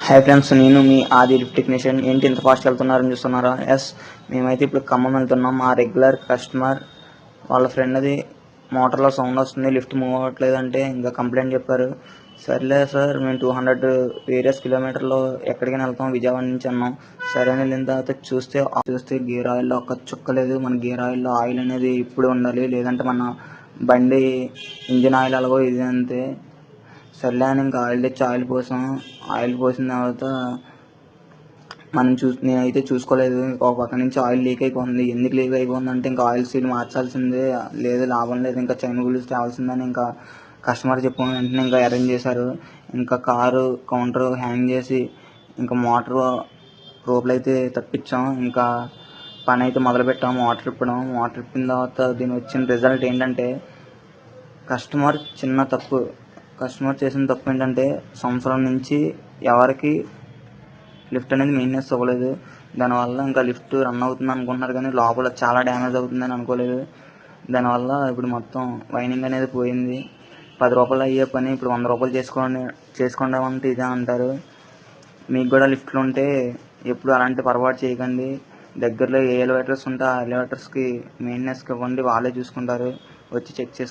Hi friends, నేను మీ ఆది lift technician. ఏంటి ఇంత ఫాస్ట్గా వెళ్తున్నారని చూస్తున్నారా? ఎస్, మేమైతే ఇప్పుడు ఖమ్మం వెళ్తున్నాం. మా రెగ్యులర్ కస్టమర్ వాళ్ళ ఫ్రెండ్ అది మోటార్లో సౌండ్ వస్తుంది, లిఫ్ట్ మూవ్ అవ్వట్లేదంటే ఇంకా కంప్లైంట్ చెప్పారు. సర్లే సార్, మేము 200 వేరియస్ కిలోమీటర్లో ఎక్కడికైనా వెళ్తాం, విజయవాడ నుంచి అన్నాం. సరే అని వెళ్ళిన తర్వాత చూస్తే గేర్ ఆయిల్లో ఒక్క చుక్క లేదు. మన గేర్ ఆయిల్లో ఆయిల్ అనేది ఇప్పుడు ఉండాలి, లేదంటే మన బండి ఇంజిన్ ఆయిల్ అలాగో ఇది అంతే. సర్లే అని ఇంకా ఆయిల్ తెచ్చి ఆయిల్ పోసిన తర్వాత నేనైతే చూసుకోలేదు. ఒక పక్క నుంచి ఆయిల్ లీక్ అయిపోతుంది. ఎందుకు లీక్ అయిపోతుందంటే ఇంకా ఆయిల్ సీల్ మార్చాల్సిందే, లేదు లాభం లేదు, ఇంకా చైన్ గురించి తేవాల్సిందని ఇంకా కస్టమర్ చెప్పుకుని వెంటనే ఇంకా అరేంజ్ చేశారు. ఇంకా కారు కౌంటర్ హ్యాంగ్ చేసి ఇంకా మోటార్ రోపులు అయితే తప్పించాం. ఇంకా పని అయితే మొదలుపెట్టాము. మోటార్ ఇప్పిన తర్వాత దీని వచ్చిన రిజల్ట్ ఏంటంటే కస్టమర్ చేసిన తప్పు ఏంటంటే సంవత్సరం నుంచి ఎవరికి లిఫ్ట్ అనేది మెయింటెనెన్స్ అవ్వలేదు. దానివల్ల ఇంకా లిఫ్ట్ రన్ అవుతుంది అనుకుంటున్నారు, కానీ లోపల చాలా డ్యామేజ్ అవుతుందని అనుకోలేదు. దానివల్ల ఇప్పుడు మొత్తం వైండింగ్ అనేది పోయింది. 10 రూపాయలు అయ్యే పని ఇప్పుడు 100 రూపాయలు చేసుకుంటామంటే ఇదే అంటారు. మీకు కూడా లిఫ్ట్లు ఉంటే ఎప్పుడు అలాంటి పొరపాటు చేయకండి. దగ్గరలో ఏ ఎలివేటర్స్ ఉంటే ఆ ఎలివేటర్స్కి మెయింటెనెన్స్కి ఇవ్వండి, వాళ్ళే చూసుకుంటారు. వచ్చి చెక్ చేసుకోండి.